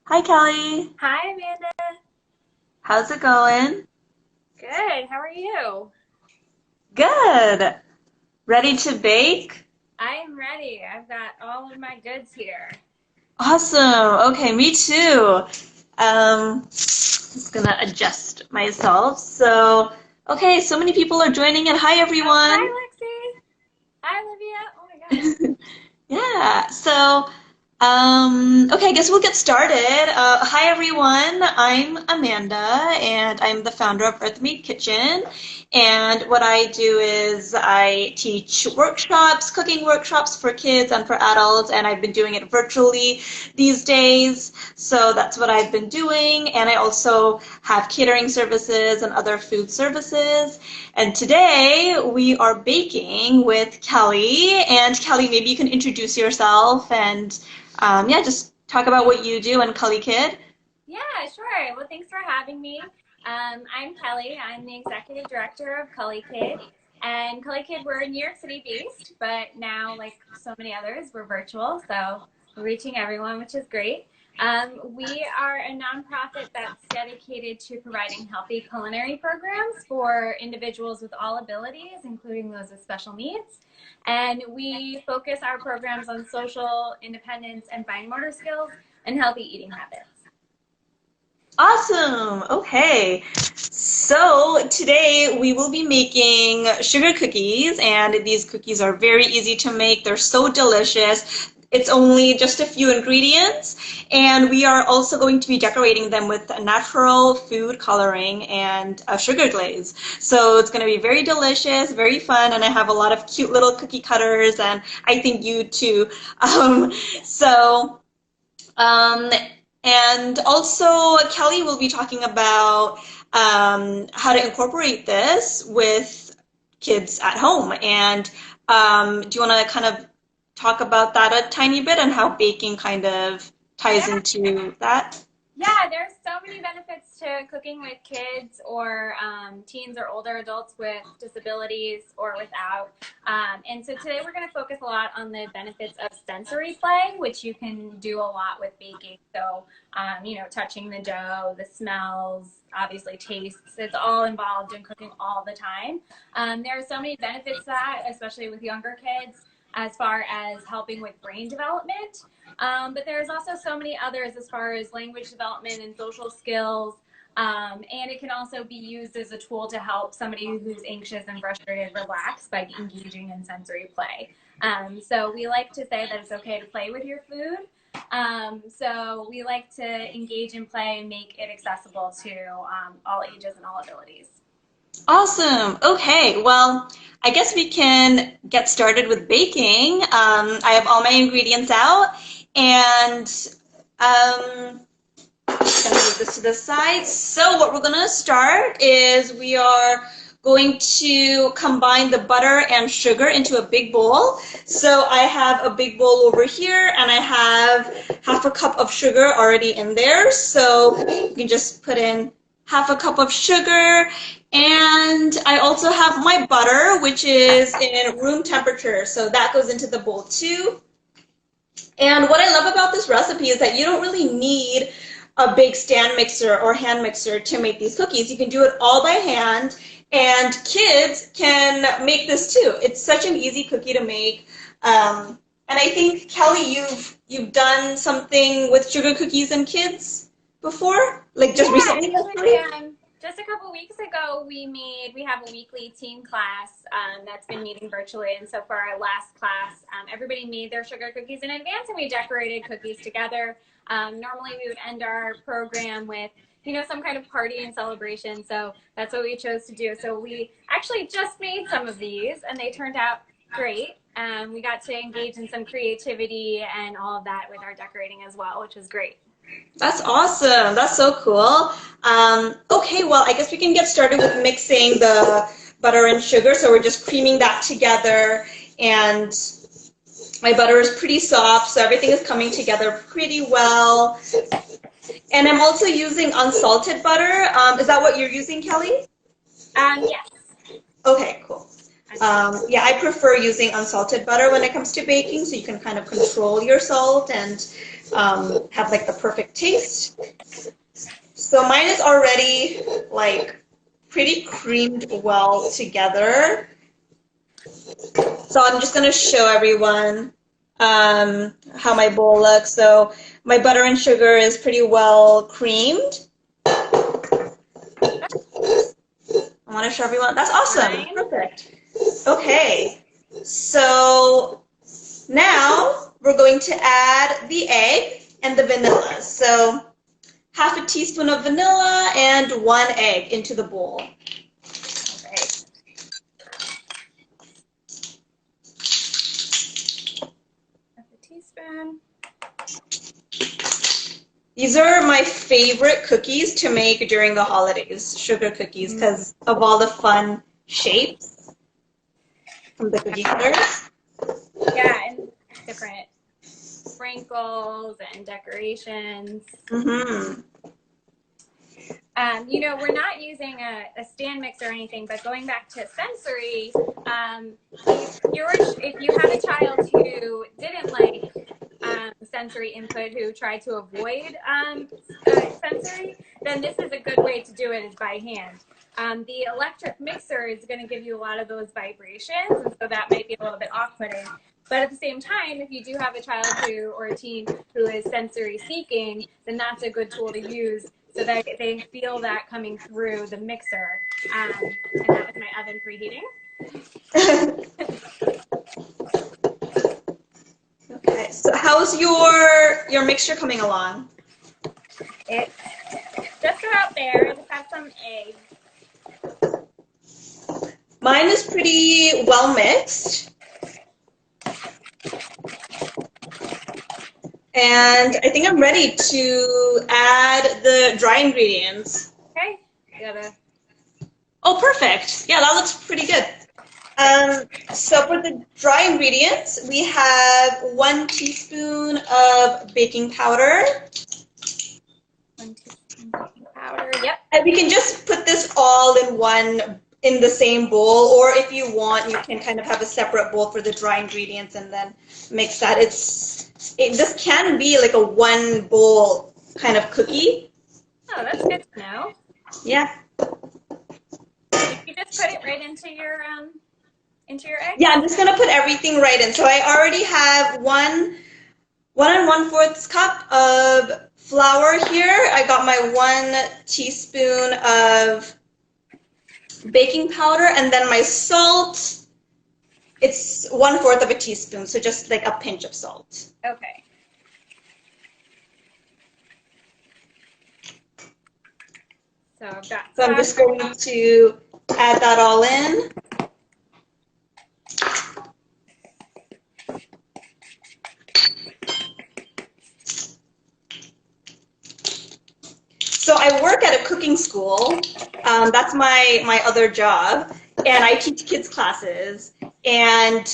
Hi, Kelly. Hi, Amanda. How's it going? Good. How are you? Good. Ready to bake? I am ready. I've got all of my goods here. Awesome. Okay, me too. Just gonna adjust myself. Okay, so many people are joining in. Hi, Oh, hi, everyone. Lexi. Hi, Olivia. Oh my gosh. Yeah, okay, I guess we'll get started. Hi everyone, I'm Amanda and I'm the founder of Earthmade Kitchen. And what I do is I teach workshops, cooking workshops for kids and for adults, and I've been doing it virtually these days. So that's what I've been doing. And I also have catering services and other food services. And today we are baking with Kelly. And Kelly, maybe you can introduce yourself and yeah, just talk about what you do and Culikid. Yeah, sure. Well, thanks for having me. I'm Kelly. I'm the executive director of Culikid. And Culikid, we're New York City based, but now, like so many others, we're virtual. So we're reaching everyone, which is great. We are a nonprofit that's dedicated to providing healthy culinary programs for individuals with all abilities, including those with special needs. And we focus our programs on social independence and fine motor skills and healthy eating habits. Awesome. Okay. So today we will be making sugar cookies, and these cookies are very easy to make. They're so delicious. It's only just a few ingredients, and we are also going to be decorating them with natural food coloring and sugar glaze. So it's going to be very delicious, very fun, and I have a lot of cute little cookie cutters, and I think you too. Um, so um, and also, Kelly will be talking about how to incorporate this with kids at home. And do you want to kind of talk about that a tiny bit and how baking kind of ties Yeah, into that? Yeah, there's so many benefits to cooking with kids or teens or older adults with disabilities or without. And so today we're going to focus a lot on the benefits of sensory play, which you can do a lot with baking. So, touching the dough, the smells, obviously tastes, it's all involved in cooking all the time. There are so many benefits to that, especially with younger kids, as far as helping with brain development. But there's also so many others as far as language development and social skills. And it can also be used as a tool to help somebody who's anxious and frustrated relax by engaging in sensory play. So we like to say that it's okay to play with your food. So we like to engage in play and make it accessible to all ages and all abilities. Awesome. Okay, well, I guess we can get started with baking. I have all my ingredients out, and gonna move this to the side. So what we're gonna start is we are going to combine the butter and sugar into a big bowl. So I have a big bowl over here and I have half a cup of sugar already in there. So you can just put in half a cup of sugar. And I also have my butter, which is in room temperature. So that goes into the bowl too. And what I love about this recipe is that you don't really need a big stand mixer or hand mixer to make these cookies. You can do it all by hand, and kids can make this too. It's such an easy cookie to make. And I think, Kelly, you've done something with sugar cookies and kids before, like just Yeah, recently, actually, actually. just a couple weeks ago, we have a weekly team class that's been meeting virtually. And so for our last class, everybody made their sugar cookies in advance and we decorated cookies together. Normally we would end our program with, some kind of party and celebration. So that's what we chose to do. So we actually just made some of these and they turned out great. We got to engage in some creativity and all of that with our decorating as well, which was great. That's awesome. That's so cool. Okay, well, I guess we can get started with mixing the butter and sugar. So we're just creaming that together, and my butter is pretty soft, so everything is coming together pretty well. And I'm also using unsalted butter. Is that what you're using, Kelly? Yes. Okay, cool. Yeah, I prefer using unsalted butter when it comes to baking, so you can kind of control your salt and have like the perfect taste. So mine is already like pretty creamed well together. So I'm just going to show everyone how my bowl looks. So my butter and sugar is pretty well creamed. I want to show everyone. That's awesome. Perfect. Okay. So now we're going to add the egg and the vanilla. So half a teaspoon of vanilla and 1 egg into the bowl. These are my favorite cookies to make during the holidays, sugar cookies, because of all the fun shapes from the cookie cutters. Yeah, and different sprinkles and decorations. Mm-hmm. You know, we're not using a stand mixer or anything, but going back to sensory, if you have a child who didn't like sensory input, who tried to avoid sensory, then this is a good way to do it, is by hand. The electric mixer is going to give you a lot of those vibrations, and so that might be a little bit off-putting. But at the same time, if you do have a child or a teen who is sensory seeking, then that's a good tool to use so that they feel that coming through the mixer. And that was my oven preheating. Okay, so how's your mixture coming along? It's just about there. I just have some eggs. Mine is pretty well mixed. And I think I'm ready to add the dry ingredients. Okay. Gotta. Oh, perfect. Yeah, that looks pretty good. So for the dry ingredients, we have 1 teaspoon of baking powder. 1 teaspoon baking powder. Yep. And we can just put this all in the same bowl, or if you want, you can kind of have a separate bowl for the dry ingredients and then mix that. This can be like a 1 bowl kind of cookie. Oh, that's good to know. Yeah. You just put it right into your egg? Yeah, I'm just gonna put everything right in. So I already have 1 1¼ cup of flour here. I got my 1 teaspoon of baking powder, and then my salt. It's 1/4 of a teaspoon, so just like a pinch of salt. Okay. So I've got. So I'm just going to add that all in. So I work at a cooking school. That's my other job, and I teach kids classes. And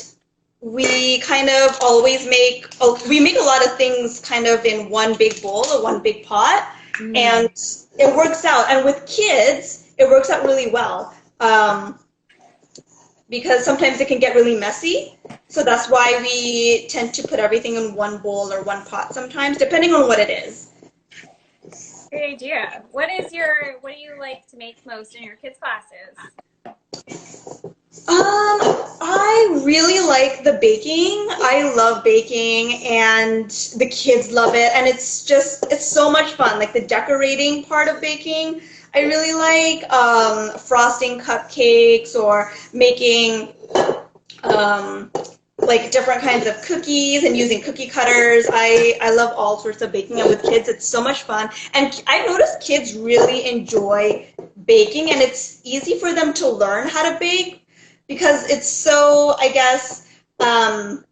we kind of always make a lot of things kind of in 1 big bowl or 1 big pot, and it works out. And with kids, it works out really well because sometimes it can get really messy. So that's why we tend to put everything in 1 bowl or 1 pot sometimes, depending on what it is. Great idea. What do you like to make most in your kids' classes? I really like the baking. I love baking, and the kids love it, and it's so much fun. Like the decorating part of baking, I really like frosting cupcakes or making like different kinds of cookies and using cookie cutters. I love all sorts of baking, and with kids it's so much fun. And I've noticed kids really enjoy baking, and it's easy for them to learn how to bake because it's so, I guess, you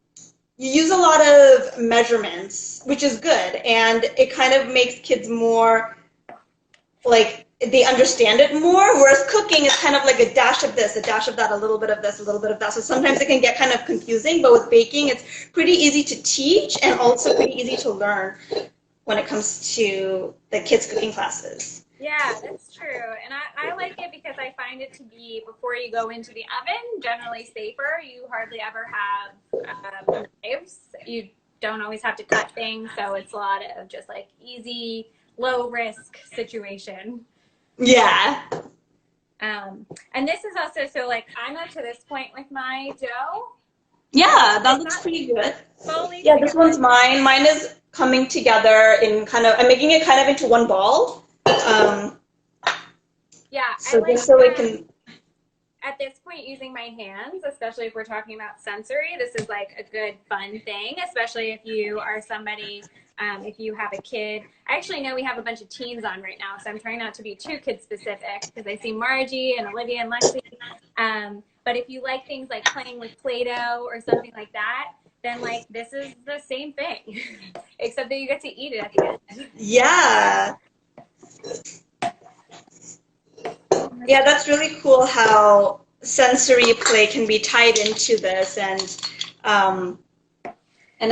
use a lot of measurements, which is good, and it kind of makes kids more like they understand it more, whereas cooking is kind of like a dash of this, a dash of that, a little bit of this, a little bit of that. So sometimes it can get kind of confusing, but with baking, it's pretty easy to teach and also pretty easy to learn when it comes to the kids' cooking classes. Yeah, that's true. And I like it because I find it to be, before you go into the oven, generally safer. You hardly ever have knives. don't always have to cut things, so it's a lot of just like easy, low risk situation. Yeah. And this is also, so like I'm up to this point with my dough. Yeah, that looks pretty good. Fully Yeah, this together. one's mine. Mine is coming together in kind of, I'm making it kind of into one ball. Yeah, So I like just so it can. at this point using my hands, especially if we're talking about sensory, this is like a good fun thing, especially if you are somebody, if you have a kid. I actually know we have a bunch of teens on right now, so I'm trying not to be too kid specific because I see Margie and Olivia and Lexi. But if you like things like playing with Play-Doh or something like that, then like this is the same thing, except that you get to eat it at the end. Yeah. Yeah, that's really cool how sensory play can be tied into this, and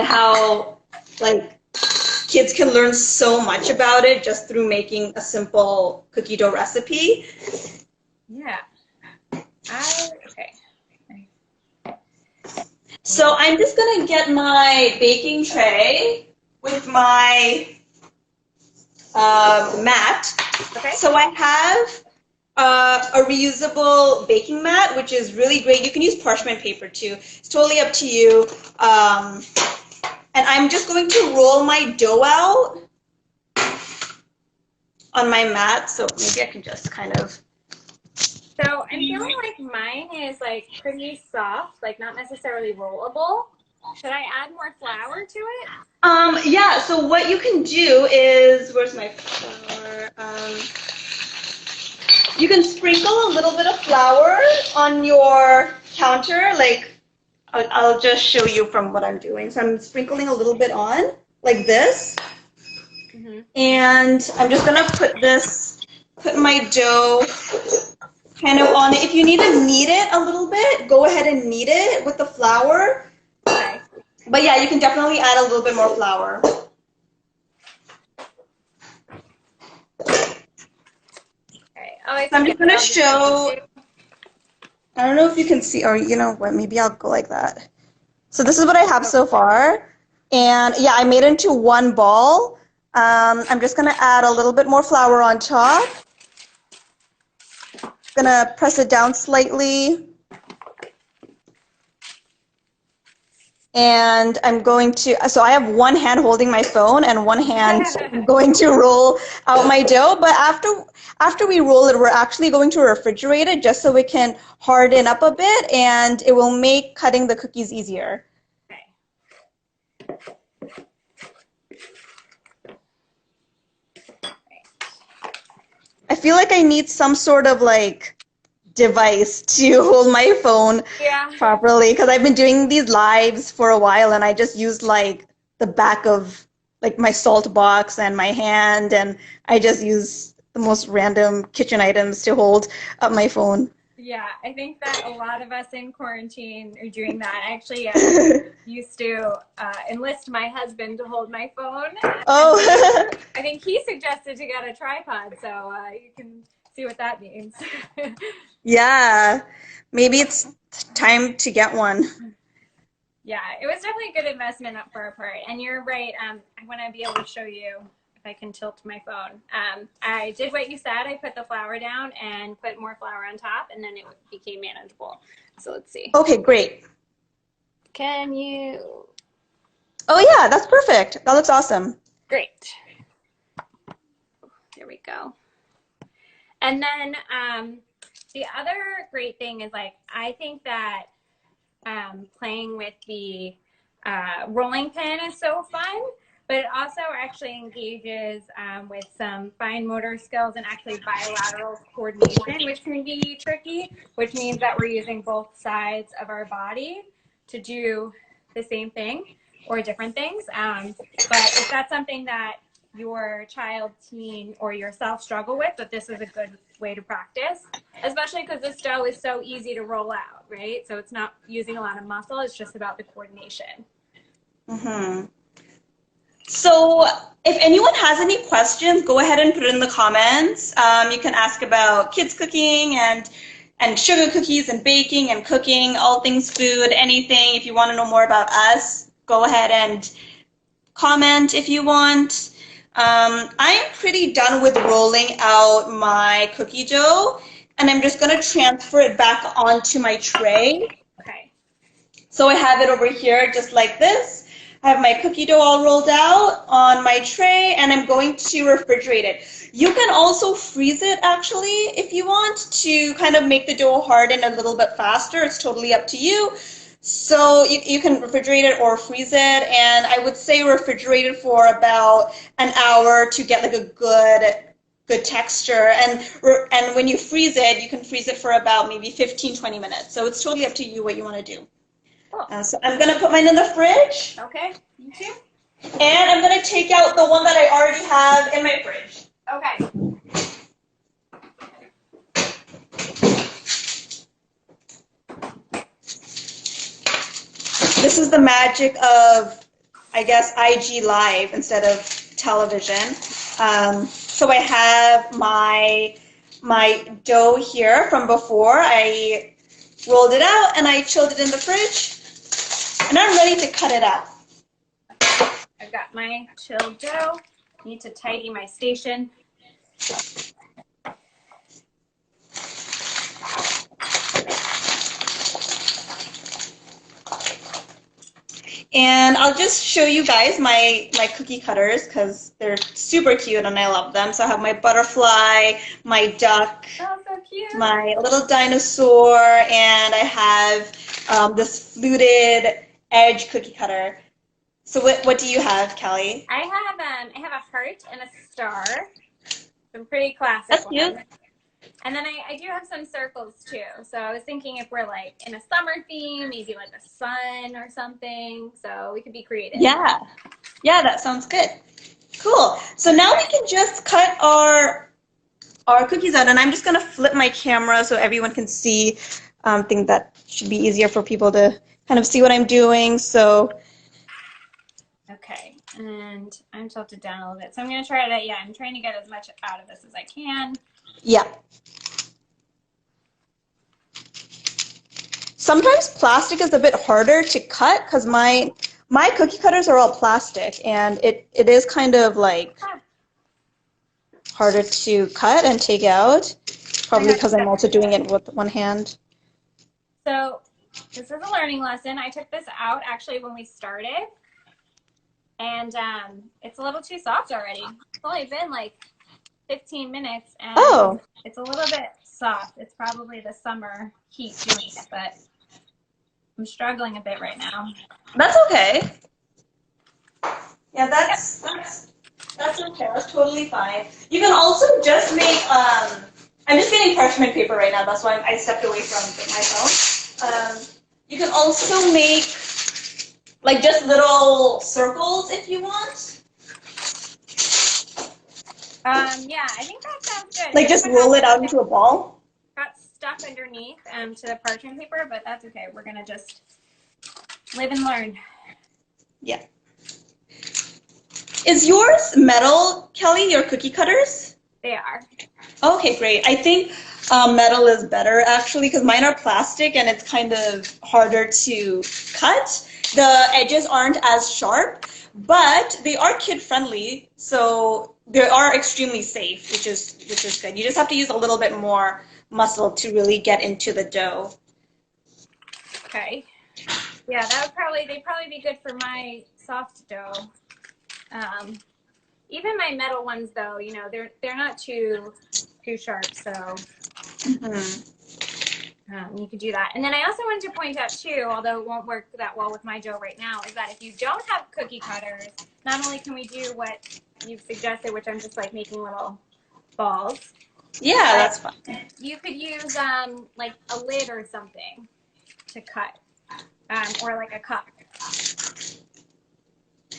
how like kids can learn so much about it just through making a simple cookie dough recipe. Yeah. Okay. So I'm just gonna get my baking tray with my mat. Okay. So I have a reusable baking mat, which is really great. You can use parchment paper too. It's totally up to you. And I'm just going to roll my dough out on my mat. So maybe I can just kind of. So I'm feeling like mine is like pretty soft, like not necessarily rollable. Should I add more flour to it? Yeah, so what you can do is, where's my flour? You can sprinkle a little bit of flour on your counter. Like, I'll just show you from what I'm doing. So I'm sprinkling a little bit on, like this. Mm-hmm. And I'm just gonna put my dough kind of on it. If you need to knead it a little bit, go ahead and knead it with the flour. Okay. But yeah, you can definitely add a little bit more flour. Okay. Oh, I So I'm just gonna show. I I don't know if you can see, or you know what, maybe I'll go like that. So this is what I have so far. And yeah, I made it into one ball. I'm just gonna add a little bit more flour on top. Gonna press it down slightly. And I'm going to, so I have one hand holding my phone and one hand going to roll out my dough. But after we roll it, we're actually going to refrigerate it just so it can harden up a bit and it will make cutting the cookies easier. Okay. I feel like I need some sort of like device to hold my phone properly because I've been doing these lives for a while and I just used like the back of like my salt box and my hand, and I just use the most random kitchen items to hold up my phone. Yeah, I think that a lot of us in quarantine are doing that. I actually used to enlist my husband to hold my phone. Oh. I think he suggested to get a tripod, so you can see what that means. Yeah, maybe it's time to get one. Yeah, it was definitely a good investment for our part. And you're right. I want to be able to show you if I can tilt my phone. I did what you said. I put the flour down and put more flour on top, and then it became manageable. So let's see. Okay, great. Can you? Oh yeah, that's perfect. That looks awesome. Great. There we go. And then the other great thing is like, I think that playing with the rolling pin is so fun, but it also actually engages with some fine motor skills and actually bilateral coordination, which can be tricky, which means that we're using both sides of our body to do the same thing or different things. But if that's something that your child, teen, or yourself struggle with, that this is a good way to practice, especially because this dough is so easy to roll out, right? So it's not using a lot of muscle, it's just about the coordination. Mm-hmm. So if anyone has any questions, go ahead and put it in the comments. You can ask about kids cooking and sugar cookies and baking and cooking, all things food, anything. If you want to know more about us, go ahead and comment if you want. I'm pretty done with rolling out my cookie dough, and I'm just going to transfer it back onto my tray. Okay. So I have it over here just like this. I have my cookie dough all rolled out on my tray, and I'm going to refrigerate it. You can also freeze it, actually, if you want to kind of make the dough harden a little bit faster. It's totally up to you. So you can refrigerate it or freeze it, and I would say refrigerate it for about an hour to get like a good texture. And when you freeze it, you can freeze it for about maybe 15-20 minutes. So it's totally up to you what you want to do. Cool. So I'm going to put mine in the fridge. Okay, me too. And I'm going to take out the one that I already have in my fridge. Okay. This is the magic of, I guess, IG Live instead of television. So I have my dough here from before. I rolled it out and I chilled it in the fridge. And I'm ready to cut it out. I've got my chilled dough. Need to tidy my station. And I'll just show you guys my cookie cutters because they're super cute and I love them. So I have my butterfly, my duck, Oh, so cute. my little dinosaur, and I have this fluted edge cookie cutter. So what do you have, Callie? I have a heart and a star. Some pretty classic That's cute. ones. And then I do have some circles too. So I was thinking if we're like in a summer theme, maybe like a sun or something. So we could be creative. Yeah. Yeah, that sounds good. Cool. So now we can just cut our cookies out, and I'm just going to flip my camera so everyone can see. I think that should be easier for people to kind of see what I'm doing. So Okay, and I'm tilted down a little bit. So I'm going to try to, yeah, I'm trying to get as much out of this as I can. yeah. Sometimes plastic is a bit harder to cut because my cookie cutters are all plastic, and it is kind of like harder to cut and take out, probably because I'm also doing it with one hand. So this is a learning lesson. I took this out actually when we started, and it's a little too soft already. It's only been like 15 minutes, and it's a little bit soft. It's probably the summer heat doing it, but I'm struggling a bit right now. That's okay. Yeah, that's okay. That's totally fine. You can also just make. I'm just getting parchment paper right now. That's why I stepped away from my phone. You can also make like just little circles if you want. Yeah, I think that sounds good. Like just roll it out into a ball. Got stuck underneath to the parchment paper, but that's okay. We're gonna just live and learn. Yeah. Is yours metal, Kelly, your cookie cutters? They are. Okay, great. I think metal is better actually because mine are plastic and it's kind of harder to cut. The edges aren't as sharp, but they are kid friendly, so they are extremely safe, which is good. You just have to use a little bit more muscle to really get into the dough. Okay. Yeah, they'd probably be good for my soft dough. Even my metal ones, though, you know, they're not too sharp, so you could do that. And then I also wanted to point out too, although it won't work that well with my dough right now, is that if you don't have cookie cutters, not only can we do what you've suggested, which I'm just like making little balls. Yeah, that's fine. You could use like a lid or something to cut, or like a cup.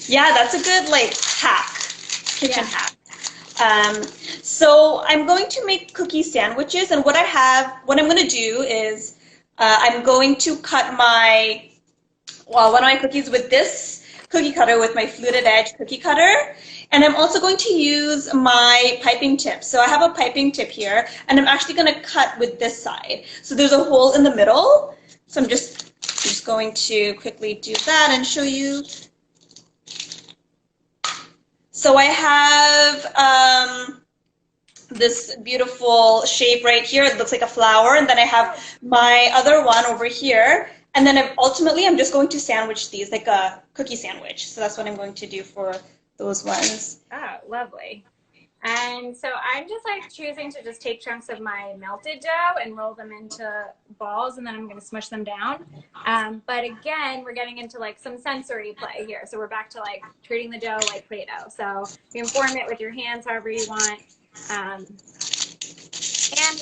Yeah, that's a good like hack, kitchen hack. So I'm going to make cookie sandwiches, and what I'm going to do is I'm going to cut one of my cookies with this cookie cutter, with my fluted edge cookie cutter, and I'm also going to use my piping tip. So I have a piping tip here, and I'm actually going to cut with this side. So there's a hole in the middle, so I'm just going to quickly do that and show you. So I have this beautiful shape right here. It looks like a flower. And then I have my other one over here. And then ultimately, I'm just going to sandwich these like a cookie sandwich. So that's what I'm going to do for those ones. Oh, lovely. And so I'm just like choosing to just take chunks of my melted dough and roll them into balls, and then I'm going to smush them down. But again, we're getting into like some sensory play here. So we're back to like treating the dough like Play-Doh. So you can form it with your hands however you want. And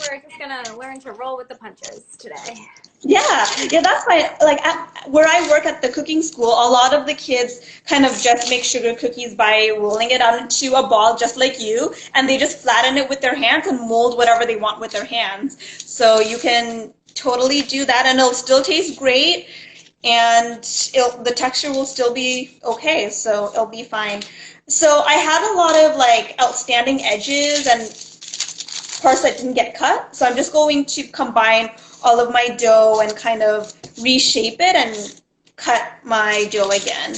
we're just going to learn to roll with the punches today. Yeah, that's why, like, where I work at the cooking school, a lot of the kids kind of just make sugar cookies by rolling it onto a ball just like you, and they just flatten it with their hands and mold whatever they want with their hands. So you can totally do that, and it'll still taste great, and the texture will still be okay, so it'll be fine. So I had a lot of, like, outstanding edges and parts that didn't get cut, so I'm just going to combine all of my dough and kind of reshape it and cut my dough again.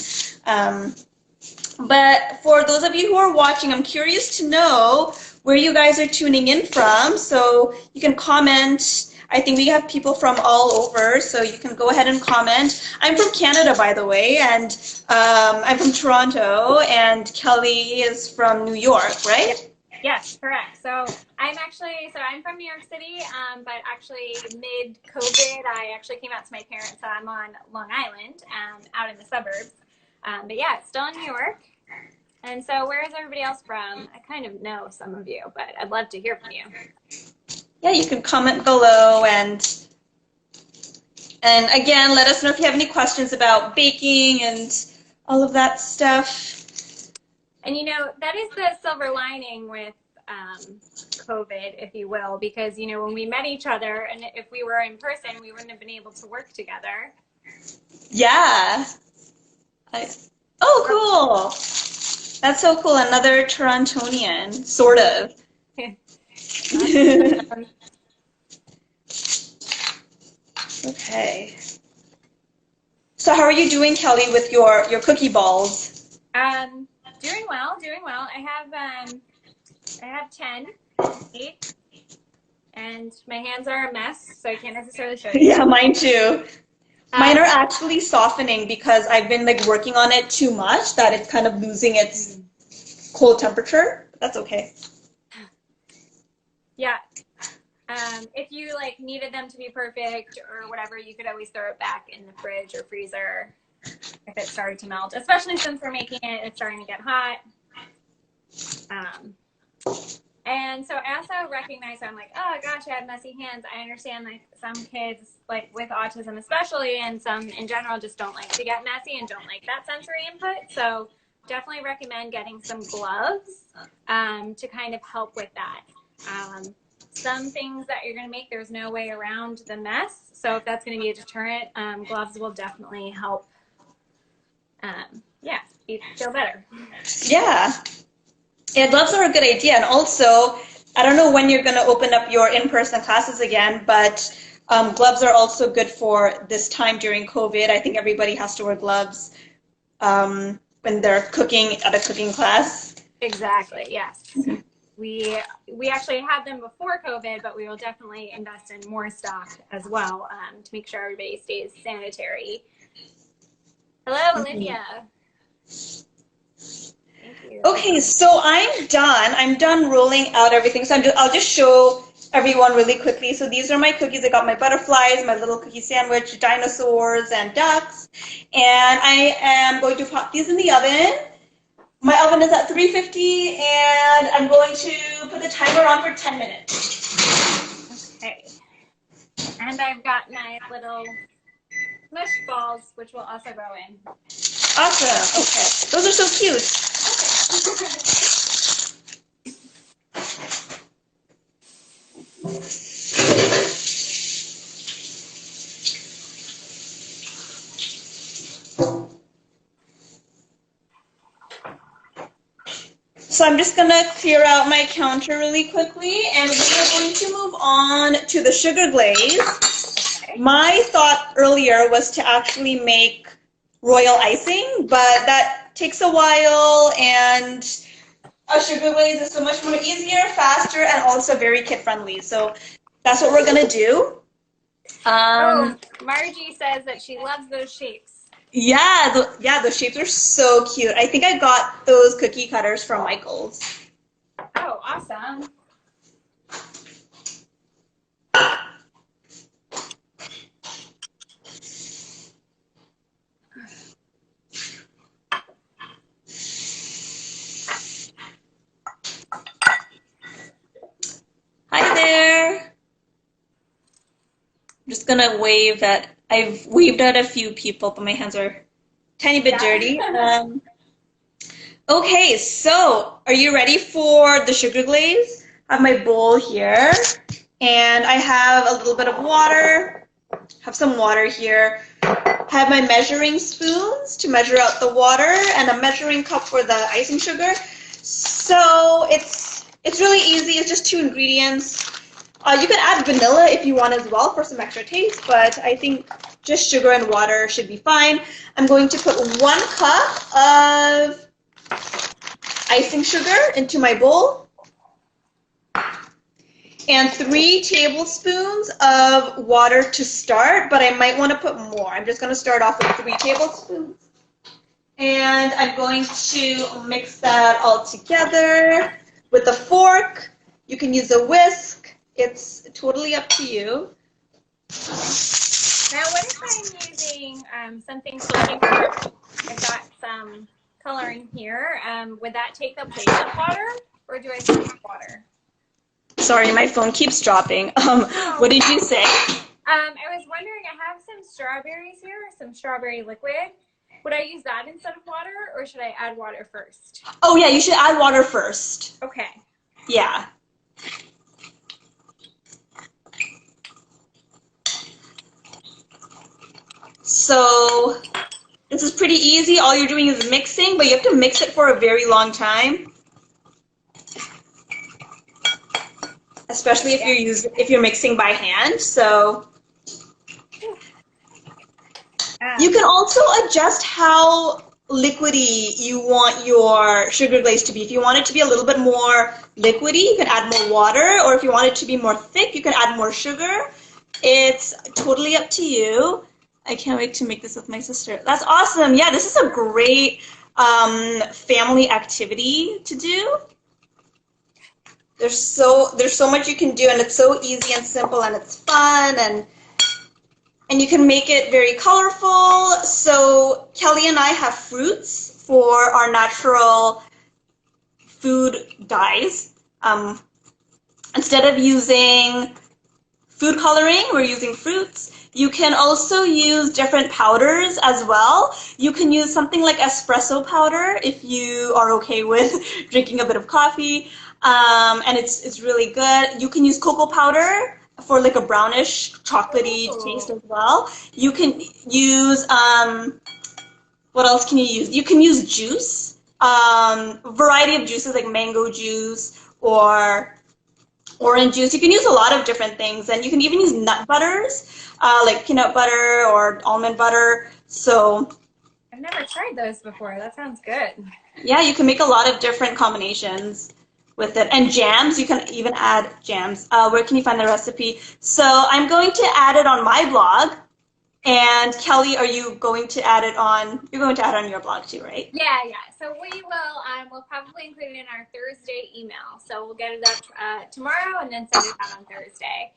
But for those of you who are watching, I'm curious to know where you guys are tuning in from. So you can comment. I think we have people from all over, so you can go ahead and comment. I'm from Canada, by the way, and I'm from Toronto, and Kelly is from New York, right? Yes, correct. So I'm from New York City, but actually mid-COVID, I actually came out to my parents. So I'm on Long Island, out in the suburbs. But yeah, still in New York. And so where is everybody else from? I kind of know some of you, but I'd love to hear from you. Yeah, you can comment below, and again, let us know if you have any questions about baking and all of that stuff. And you know, that is the silver lining with COVID, if you will, because you know, when we met each other, and if we were in person, we wouldn't have been able to work together. Yeah. Oh, cool. That's so cool. Another Torontonian, sort of. Okay. So how are you doing, Kelly, with your cookie balls? Doing well, doing well. I have 10, 8, and my hands are a mess, so I can't necessarily show you. Yeah, mine too. Mine are actually softening because I've been like working on it too much that it's kind of losing its cold temperature. That's okay. Yeah. If you like needed them to be perfect or whatever, you could always throw it back in the fridge or freezer if it started to melt, especially since we're making it, it's starting to get hot. And so I also recognize, I'm like, oh gosh, I have messy hands. I understand like some kids, like with autism especially, and some in general just don't like to get messy and don't like that sensory input. So definitely recommend getting some gloves to kind of help with that. Some things that you're going to make, there's no way around the mess. So if that's going to be a deterrent, gloves will definitely help, feel better. Yeah. Yeah, gloves are a good idea. And also, I don't know when you're going to open up your in-person classes again, but gloves are also good for this time during COVID. I think everybody has to wear gloves when they're cooking at a cooking class. Exactly, yes. We actually had them before COVID, but we will definitely invest in more stock as well to make sure everybody stays sanitary. Hello, Olivia. Thank you. Okay, so I'm done. I'm done rolling out everything. So I'll just show everyone really quickly. So these are my cookies. I got my butterflies, my little cookie sandwich, dinosaurs, and ducks. And I am going to pop these in the oven. My oven is at 350, and I'm going to put the timer on for 10 minutes. Okay. And I've got my little mush balls, which will also go in. Awesome. Okay. Those are so cute. So I'm just going to clear out my counter really quickly, and we are going to move on to the sugar glaze. Okay. My thought earlier was to actually make royal icing, but that takes a while, and a sugar glaze is so much more easier, faster, and also very kid-friendly. So that's what we're going to do. Margie says that she loves those shapes. Yeah, those shapes are so cute. I think I got those cookie cutters from Michael's. Oh, awesome. Hi there. I'm just gonna wave that. I've waved at a few people, but my hands are a tiny bit dirty. Okay, so are you ready for the sugar glaze? I have my bowl here, and I have a little bit of water. Have some water here. I have my measuring spoons to measure out the water, and a measuring cup for the icing sugar. So it's really easy. It's just 2 ingredients. You can add vanilla if you want as well for some extra taste, but I think just sugar and water should be fine. I'm going to put 1 cup of icing sugar into my bowl and 3 tablespoons of water to start, but I might want to put more. I'm just going to start off with 3 tablespoons. And I'm going to mix that all together with a fork. You can use a whisk. It's totally up to you. Now, what if I'm using something coloring? I've got some coloring here. Would that take the place of water, or do I still need water? Sorry, my phone keeps dropping. What did you say? I was wondering, I have some strawberries here, some strawberry liquid. Would I use that instead of water, or should I add water first? Oh, yeah, you should add water first. Okay. Yeah. So this is pretty easy. All you're doing is mixing, but you have to mix it for a very long time. Especially if you're mixing by hand. So you can also adjust how liquidy you want your sugar glaze to be. If you want it to be a little bit more liquidy, you can add more water, or if you want it to be more thick, you can add more sugar. It's totally up to you. I can't wait to make this with my sister. That's awesome. Yeah, this is a great family activity to do. There's so much you can do, and it's so easy and simple, and it's fun, and you can make it very colorful. So Kelly and I have fruits for our natural food dyes. Instead of using food coloring, we're using fruits. You can also use different powders as well. You can use something like espresso powder if you are okay with drinking a bit of coffee, and it's really good. You can use cocoa powder for like a brownish chocolatey taste as well. You can use, what else can you use? You can use juice, variety of juices like mango juice or orange juice. You can use a lot of different things, and you can even use nut butters, like peanut butter or almond butter. So I've never tried those before. That sounds good. yeah, you can make a lot of different combinations with it. And jams, you can even add jams. Where can you find the recipe? So I'm going to add it on my blog. And Kelly, are you going to add it on, you're going to add it on your blog too, right? Yeah. So we will, we'll probably include it in our Thursday email. So we'll get it up tomorrow and then send it out on Thursday.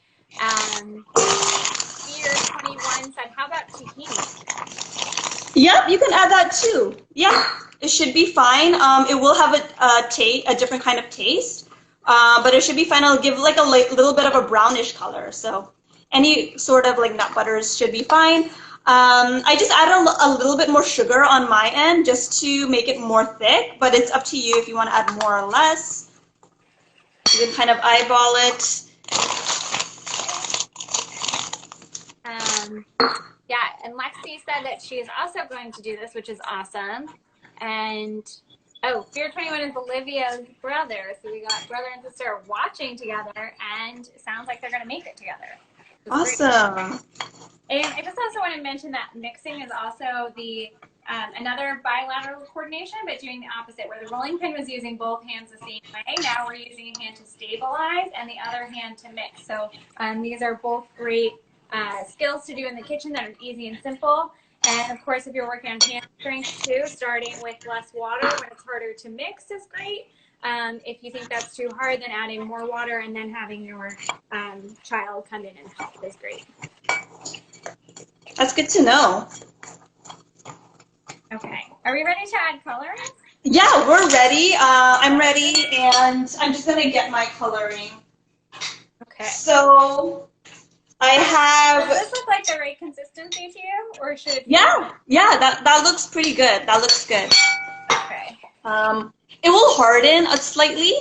Year 21 said, how about zucchini? Yep, you can add that too. Yeah, it should be fine. It will have a different kind of taste, but it should be fine. It'll give like a little bit of a brownish color. So any sort of like nut butters should be fine. I just added a little bit more sugar on my end just to make it more thick, but it's up to you if you want to add more or less. You can kind of eyeball it. Yeah, and Lexi said that she is also going to do this, which is awesome. And oh, Fear 21 is Olivia's brother, so we got brother and sister watching together, and it sounds like they're going to make it together. Awesome. And I just also want to mention that mixing is also the another bilateral coordination, but doing the opposite, where the rolling pin was using both hands the same way. Now we're using a hand to stabilize and the other hand to mix. So these are both great skills to do in the kitchen that are easy and simple. And of course, if you're working on hand strength too, starting with less water when it's harder to mix is great. If you think that's too hard, then adding more water and then having your child come in and help is great. That's good to know. Okay, are we ready to add color? Yeah, we're ready. I'm ready, and I'm just gonna get my coloring. Okay. So I have. Does this look like the right consistency to you, or should it be? Yeah, that looks pretty good. That looks good. Okay. It will harden slightly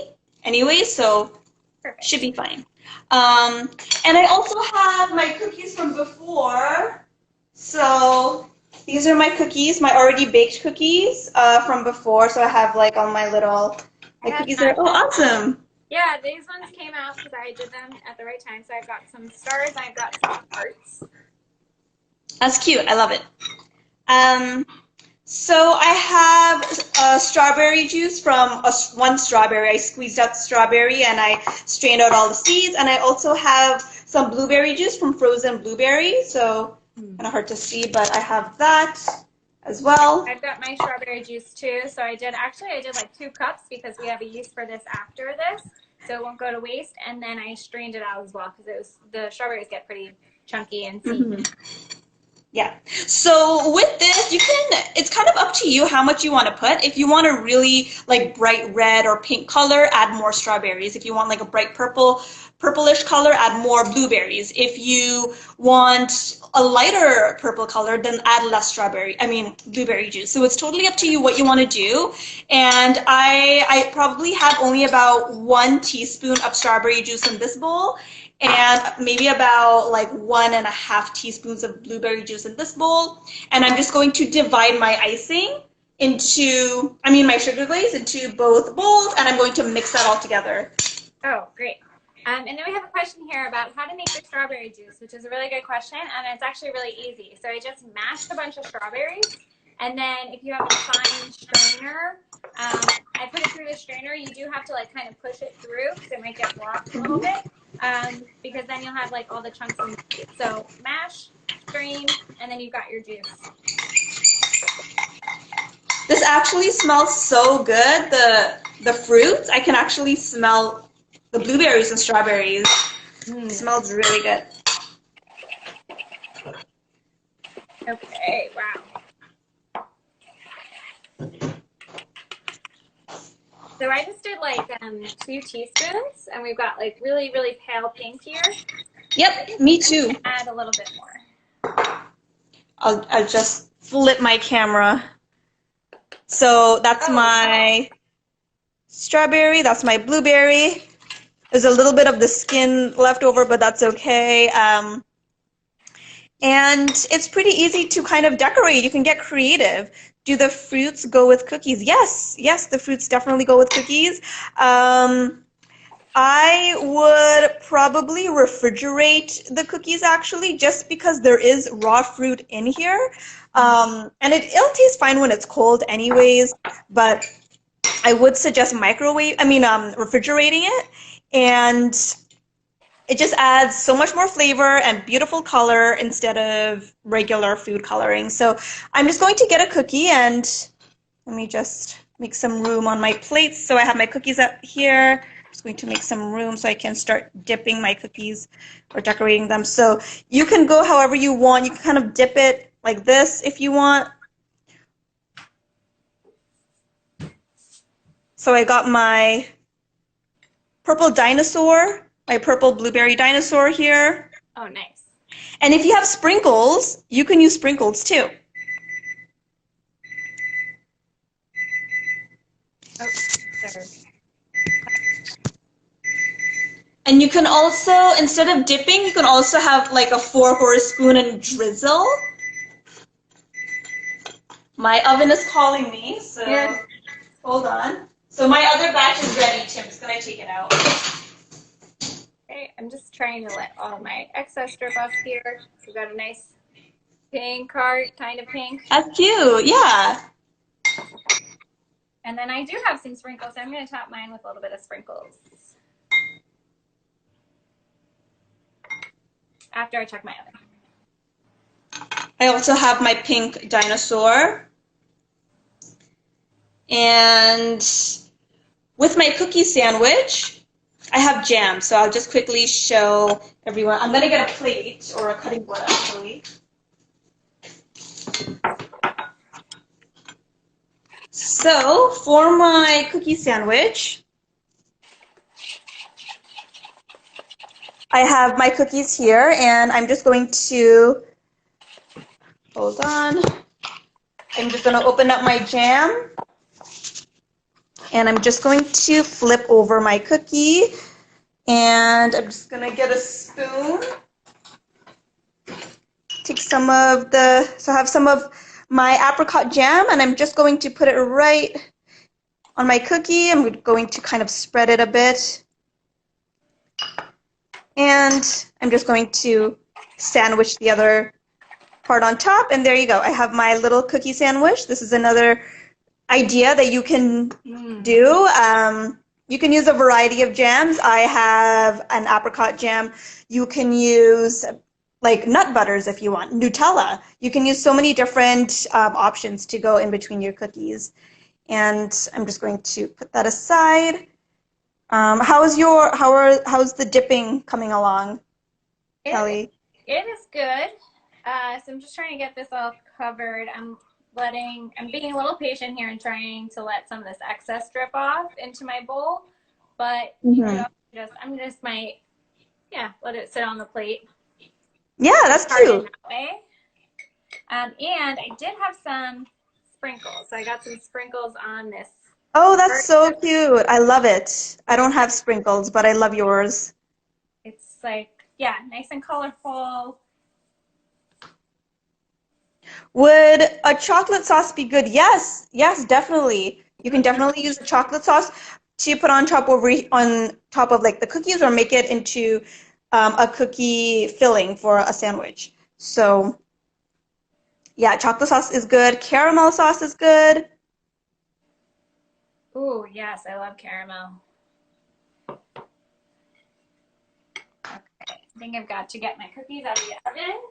anyway, so Perfect. should be fine. And I also have my cookies from before. So these are my cookies, my already baked cookies from before. So I have like all my cookies there. Oh, awesome. Yeah, these ones came out because I did them at the right time. So I've got some stars, I've got some hearts. That's cute. I love it. So I have strawberry juice from one strawberry. I squeezed out the strawberry and I strained out all the seeds. And I also have some blueberry juice from frozen blueberries. So kind of hard to see, but I have that as well. I've got my strawberry juice too. So I did like 2 cups because we have a use for this after this. So it won't go to waste. And then I strained it out as well because the strawberries get pretty chunky and seedy. Yeah. So with this, it's kind of up to you how much you want to put. If you want a really like bright red or pink color, add more strawberries. If you want like a bright purplish color, add more blueberries. If you want a lighter purple color, then add less blueberry juice. So it's totally up to you what you want to do. And I probably have only about 1 teaspoon of strawberry juice in this bowl, and maybe about like 1.5 teaspoons of blueberry juice in this bowl. And I'm just going to divide my icing my sugar glaze into both bowls, and I'm going to mix that all together. Oh, great. And then we have a question here about how to make the strawberry juice, which is a really good question, and it's actually really easy. So I just mashed a bunch of strawberries, and then if you have a fine strainer, I put it through the strainer. You do have to like kind of push it through because it might get blocked a little bit. Because then you'll have like all the chunks in the So mash, strain, and then you've got your juice. This actually smells so good. The fruits, I can actually smell the blueberries and strawberries. It smells really good. Okay, wow. So I just did like 2 teaspoons, and we've got like really, really pale pink here. Yep, me too. Add a little bit more. I'll just flip my camera. So that's my strawberry, that's my blueberry. There's a little bit of the skin left over, but that's okay. And it's pretty easy to kind of decorate. You can get creative. Do the fruits go with cookies? Yes, the fruits definitely go with cookies. I would probably refrigerate the cookies actually, just because there is raw fruit in here. And it'll taste fine when it's cold anyways, but I would suggest refrigerating it, and it just adds so much more flavor and beautiful color instead of regular food coloring. So I'm just going to get a cookie, and let me just make some room on my plate. So I have my cookies up here. I'm just going to make some room so I can start dipping my cookies or decorating them. So you can go however you want. You can kind of dip it like this if you want. So I got my purple dinosaur, my purple blueberry dinosaur here. Oh, nice. And if you have sprinkles, you can use sprinkles too. Oh, sorry. And you can also, instead of dipping, you can also have like a fork or a spoon and drizzle. My oven is calling me, so hold on. So my other batch is ready, Tim. I'm just going to take it out. Okay, I'm just trying to let all my excess drip off here. So we've got a nice pink heart kind of pink. That's cute. Yeah. And then I do have some sprinkles, so I'm going to top mine with a little bit of sprinkles after I check my oven. I also have my pink dinosaur. And with my cookie sandwich, I have jam. So I'll just quickly show everyone. I'm going to get a plate or a cutting board, actually. So for my cookie sandwich, I have my cookies here, and I'm just going to, hold on, I'm just going to open up my jam, and I'm just going to flip over my cookie, and I'm just going to get a spoon, take some of the, so I have some of my apricot jam, and I'm just going to put it right on my cookie. I'm going to kind of spread it a bit. And I'm just going to sandwich the other part on top, and there you go. I have my little cookie sandwich. This is another idea that you can do. You can use a variety of jams. I have an apricot jam. You can use like nut butters if you want, Nutella. You can use so many different options to go in between your cookies. And I'm just going to put that aside. How's the dipping coming along, Kelly? It is good. So I'm just trying to get this all covered. I'm being a little patient here and trying to let some of this excess drip off into my bowl. But you know, I'm just might, let it sit on the plate. Yeah, that's cute. That way. And I did have some sprinkles. So I got some sprinkles on this. Oh, that's so cute. I love it. I don't have sprinkles, but I love yours. It's like, nice and colorful. Would a chocolate sauce be good? Yes, definitely. You can definitely use a chocolate sauce to put on top of like the cookies, or make it into a cookie filling for a sandwich. So yeah, chocolate sauce is good. Caramel sauce is good. Ooh, yes, I love caramel. Okay, I think I've got to get my cookies out of the oven.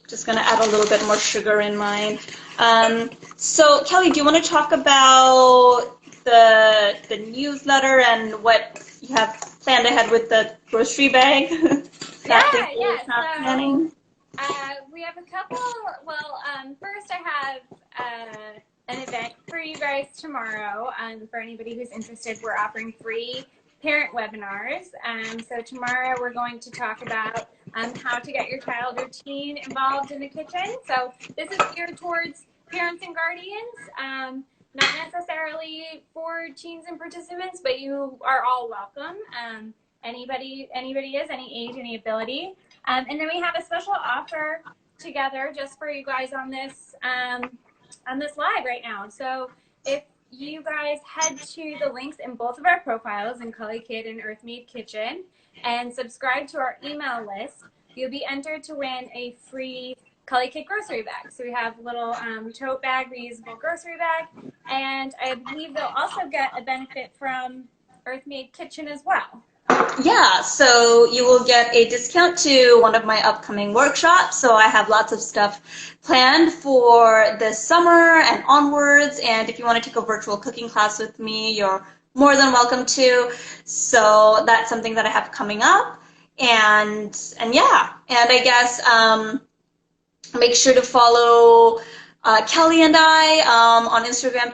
Just going to add a little bit more sugar in mine. So Kelly, do you want to talk about the newsletter and what you have planned ahead with the grocery bag? We have a couple. Well, first I have an event for you guys tomorrow. For anybody who's interested, we're offering free parent webinars. So tomorrow we're going to talk about how to get your child or teen involved in the kitchen. So this is geared towards parents and guardians, not necessarily for teens and participants, but you are all welcome. Anybody is, any age, any ability. And then we have a special offer together just for you guys on this live right now. So if you guys head to the links in both of our profiles in Culikid and Earthmade Kitchen and subscribe to our email list, you'll be entered to win a free Culikid grocery bag. So we have a little tote bag, reusable grocery bag, and I believe they'll also get a benefit from Earthmade Kitchen as well. Yeah, so you will get a discount to one of my upcoming workshops. So I have lots of stuff planned for this summer and onwards. And if you want to take a virtual cooking class with me, you're more than welcome to. So that's something that I have coming up. And I guess make sure to follow Kelly and I on Instagram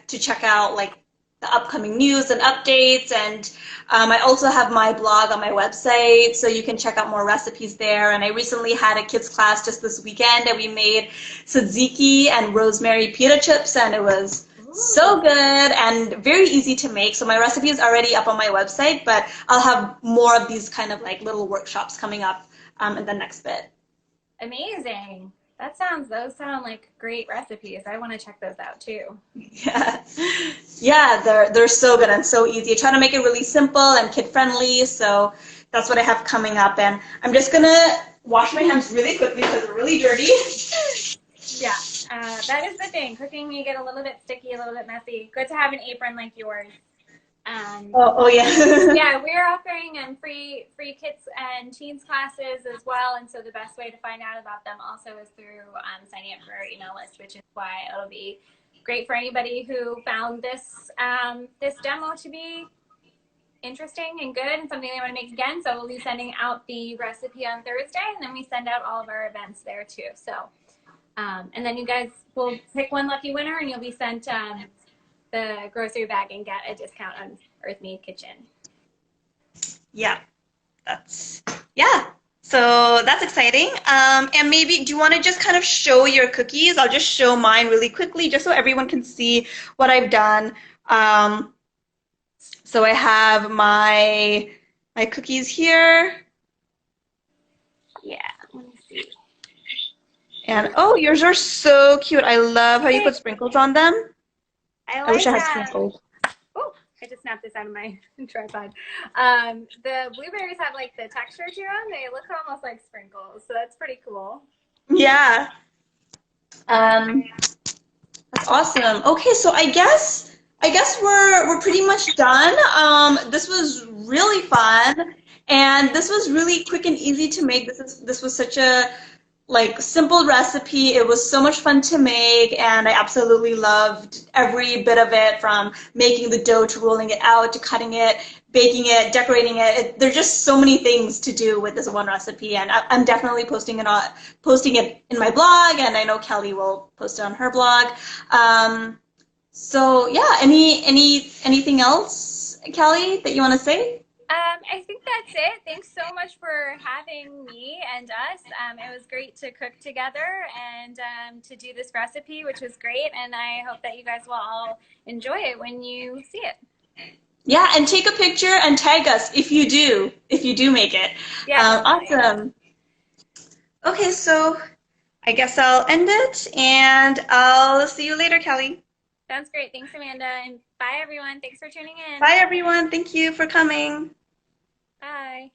to check out like the upcoming news and updates, and I also have my blog on my website, so you can check out more recipes there. And I recently had a kids class just this weekend, and we made tzatziki and rosemary pita chips, and it was So good and very easy to make. So my recipe is already up on my website, but I'll have more of these kind of like little workshops coming up in the next bit. Amazing. Those sound like great recipes. I want to check those out too. Yeah, yeah, they're so good and so easy. I try to make it really simple and kid friendly, so that's what I have coming up. And I'm just gonna wash my hands really quickly because they're really dirty. Yeah, that is the thing. Cooking, you get a little bit sticky, a little bit messy. Good to have an apron like yours. Oh yeah. Yeah, we're offering free kids and teens classes as well, and so the best way to find out about them also is through signing up for our email list, which is why it'll be great for anybody who found this this demo to be interesting and good and something they want to make again. So we'll be sending out the recipe on Thursday, and then we send out all of our events there too. So and then you guys will pick one lucky winner, and you'll be sent the grocery bag and get a discount on Earthmade Kitchen. Yeah, so that's exciting. And maybe, do you want to just kind of show your cookies? I'll just show mine really quickly just so everyone can see what I've done. So I have my cookies here. Yeah, let me see. And oh, yours are so cute. I love how you put sprinkles on them. I wish I had that. sprinkles. Oh, I just snapped this out of my tripod. The blueberries have like the texture to them. They look almost like sprinkles, so that's pretty cool. Yeah. That's awesome. Okay, so I guess we're pretty much done. This was really fun, and this was really quick and easy to make. This was such a like simple recipe. It was so much fun to make, and I absolutely loved every bit of it, from making the dough to rolling it out to cutting it, baking it, decorating it. There's just so many things to do with this one recipe, and I'm definitely posting it in my blog, and I know Kelly will post it on her blog. So yeah, anything else, Kelly, that you want to say? I think that's it. Thanks so much for having me and us. It was great to cook together and to do this recipe, which was great. And I hope that you guys will all enjoy it when you see it. Yeah, and take a picture and tag us if you do make it. Yeah. Awesome. Okay, so I guess I'll end it, and I'll see you later, Kelly. Sounds great. Thanks, Amanda. And bye, everyone. Thanks for tuning in. Bye, everyone. Thank you for coming. Bye.